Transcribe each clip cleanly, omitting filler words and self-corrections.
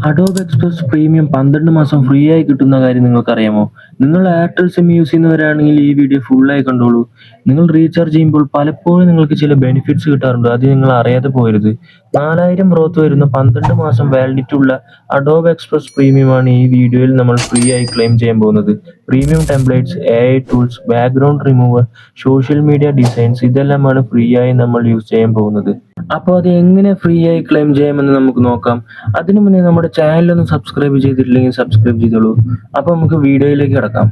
Adobe express premium 12 മാസം free ആയി കിട്ടുന്ന കാര്യം നിങ്ങൾക്കറിയാമോ? നിങ്ങൾ എയർടെൽ സിം യൂസ് ചെയ്യുന്നവരാണെങ്കിൽ ഈ വീഡിയോ ഫുള്ളായി കണ്ടോളൂ. നിങ്ങൾ റീചാർജ് ചെയ്യുമ്പോൾ പലപ്പോഴും നിങ്ങൾക്ക് ചില ബെനിഫിറ്റ്സ് കിട്ടാറുണ്ട്. അത് നിങ്ങൾ അറിയാതെ പോകരുത്. 4000 ബ്രോത്ത് വരുന്ന 12 മാസം വാലിഡിറ്റി ഉള്ള അഡോബ് എക്സ്പ്രസ് പ്രീമിയമാണ് ഈ വീഡിയോയിൽ നമ്മൾ ഫ്രീ ആയി ക്ലെയിം ചെയ്യാൻ പോകുന്നത്. Premium templates, AI tools, background remover, social media designs ഇതെല്ലാമാണ് ഫ്രീ ആയി നമ്മൾ യൂസ് ചെയ്യാൻ പോകുന്നത്. അപ്പോൾ അത് എങ്ങനെ ഫ്രീ ആയി ക്ലെയിം ചെയ്യാമെന്ന് നമുക്ക് നോക്കാം. അതിനു മുന്നേ നമ്മുടെ ചാനൽ ഒന്ന് സബ്സ്ക്രൈബ് ചെയ്തിട്ടില്ലെങ്കിൽ സബ്സ്ക്രൈബ് ചെയ്തോളൂ. അപ്പോൾ നമുക്ക് വീഡിയോയിലേക്ക് കിടക്കാം.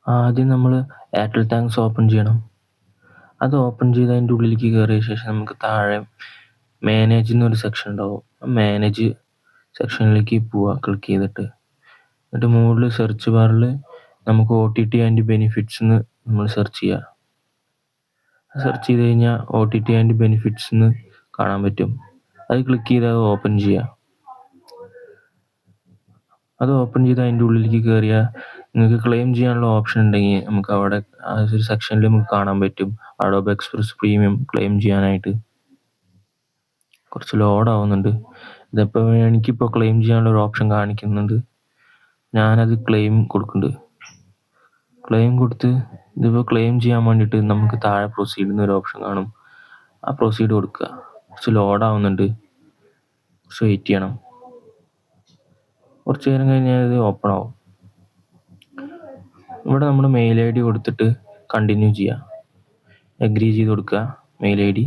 ആദ്യം നമ്മൾ എയർടെൽ താങ്ക്സ് ഓപ്പൺ ചെയ്യണം. അത് ഓപ്പൺ ചെയ്ത് അതിൻ്റെ ഉള്ളിലേക്ക് കയറിയ ശേഷം നമുക്ക് താഴെ മാനേജ് എന്നൊരു സെക്ഷൻ ഉണ്ടാവും. മാനേജ് സെക്ഷനിലേക്ക് പോവുക ക്ലിക്ക് ചെയ്തിട്ട്. എന്നിട്ട് മുകളിൽ സെർച്ച് ബാറിൽ നമുക്ക് OTT ആൻഡ് ബെനിഫിറ്റ്സ് എന്ന് നമ്മൾ സെർച്ച് ചെയ്യുക. സെർച്ച് ചെയ്ത് കഴിഞ്ഞാൽ OTT ആൻഡ് ബെനിഫിറ്റ്സ് എന്ന് കാണാൻ പറ്റും. അത് ക്ലിക്ക് ചെയ്ത് അത് ഓപ്പൺ ചെയ്യുക. അത് ഓപ്പൺ ചെയ്ത് അതിൻ്റെ ഉള്ളിലേക്ക് കയറിയാൽ നിങ്ങൾക്ക് ക്ലെയിം ചെയ്യാനുള്ള ഓപ്ഷൻ ഉണ്ടെങ്കിൽ നമുക്ക് അവിടെ ആ ഒരു സെക്ഷനിൽ നമുക്ക് കാണാൻ പറ്റും അഡോബ് എക്സ്പ്രസ് പ്രീമിയം ക്ലെയിം ചെയ്യാനായിട്ട്. കുറച്ച് ലോഡ് ആവുന്നുണ്ട്. ഇതിപ്പോൾ എനിക്കിപ്പോൾ ക്ലെയിം ചെയ്യാനുള്ള ഒരു ഓപ്ഷൻ കാണിക്കുന്നുണ്ട്. ഞാനത് ക്ലെയിം കൊടുക്കുന്നുണ്ട്. ക്ലെയിം കൊടുത്ത് ഇതിപ്പോൾ ക്ലെയിം ചെയ്യാൻ വേണ്ടിയിട്ട് നമുക്ക് താഴെ പ്രൊസീഡ് എന്നൊരു ഓപ്ഷൻ കാണും. ആ പ്രൊസീഡ് കൊടുക്കുക. കുറച്ച് ലോഡ് ആവുന്നുണ്ട്. കുറച്ച് വെയിറ്റ് ചെയ്യണം. കുറച്ച് നേരം കഴിഞ്ഞാൽ ഇത് ഓപ്പൺ ആവും. ഇവിടെ നമ്മൾ മെയിൽ ID കൊടുത്തിട്ട് കണ്ടിന്യൂ ചെയ്യുക. എഗ്രി ചെയ്ത് കൊടുക്കുക. മെയിൽ ID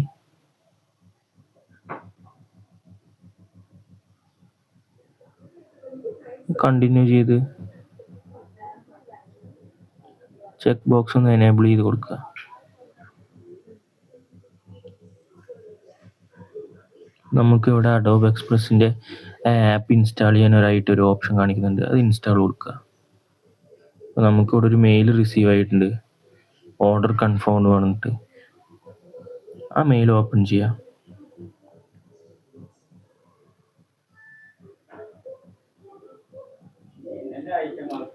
കണ്ടിന്യൂ ചെയ്ത് ചെക്ക് ബോക്സ് ഒന്ന് എനേബിൾ ചെയ്ത് കൊടുക്കുക. നമുക്ക് ഇവിടെ അഡോബ് എക്സ്പ്രസിൻ്റെ ആപ്പ് ഇൻസ്റ്റാൾ ചെയ്യാനൊരായിട്ടൊരു ഓപ്ഷൻ കാണിക്കുന്നുണ്ട്. അത് ഇൻസ്റ്റാൾ കൊടുക്കുക. അപ്പോൾ നമുക്കിവിടെ ഒരു മെയിൽ റിസീവ് ആയിട്ടുണ്ട്. ഓർഡർ കൺഫേംഡ് പറഞ്ഞിട്ട് ആ മെയിൽ ഓപ്പൺ ചെയ്യുക.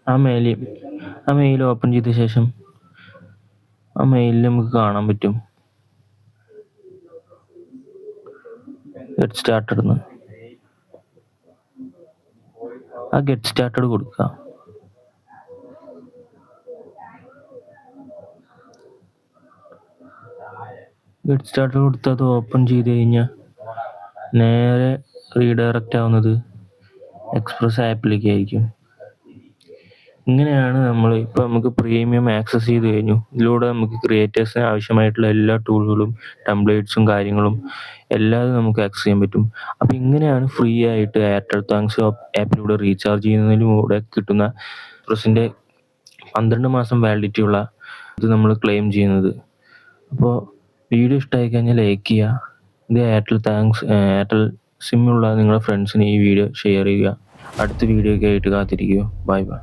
ആ മെയിൽ ഓപ്പൺ ചെയ്ത ശേഷം ആ മെയിലിൽ നമുക്ക് കാണാൻ പറ്റും ഗെറ്റ് സ്റ്റാർട്ടഡ് എന്ന്. ആ ഗെറ്റ് സ്റ്റാർട്ടഡ് കൊടുക്കുക. ഗെറ്റ് സ്റ്റാർട്ടഡ് കൊടുത്ത് അത് ഓപ്പൺ ചെയ്ത് കഴിഞ്ഞാൽ നേരെ റീഡയറക്റ്റ് ആവുന്നത് എക്സ്പ്രസ് ആപ്പിലേക്ക് ആയിരിക്കും. ഇങ്ങനെയാണ് ഇപ്പോൾ നമുക്ക് പ്രീമിയം ആക്സസ് ചെയ്ത് കഴിഞ്ഞു. ഇതിലൂടെ നമുക്ക് ക്രിയേറ്റേഴ്സിന് ആവശ്യമായിട്ടുള്ള എല്ലാ ടൂളുകളും ടെംപ്ലേറ്റ്സും കാര്യങ്ങളും എല്ലാം നമുക്ക് ആക്സസ് ചെയ്യാൻ പറ്റും. അപ്പോൾ ഇങ്ങനെയാണ് ഫ്രീ ആയിട്ട് എയർടെൽ താങ്ക്സ് ആപ്പിലൂടെ റീചാർജ് ചെയ്യുന്നതിലൂടെ കിട്ടുന്ന എക്സ്പ്രസിൻ്റെ 12 മാസം വാലിഡിറ്റി ഉള്ള ഇത് നമ്മൾ ക്ലെയിം ചെയ്യുന്നത്. അപ്പോൾ വീഡിയോ ഇഷ്ടമായി കഴിഞ്ഞാൽ ലൈക്ക് ചെയ്യുക. ഇത് എയർടെൽ സിമ്മുള്ള നിങ്ങളുടെ ഫ്രണ്ട്സിന് ഈ വീഡിയോ ഷെയർ ചെയ്യുക. അടുത്ത വീഡിയോ ഒക്കെ ആയിട്ട് കാത്തിരിക്കുക. Bye bye.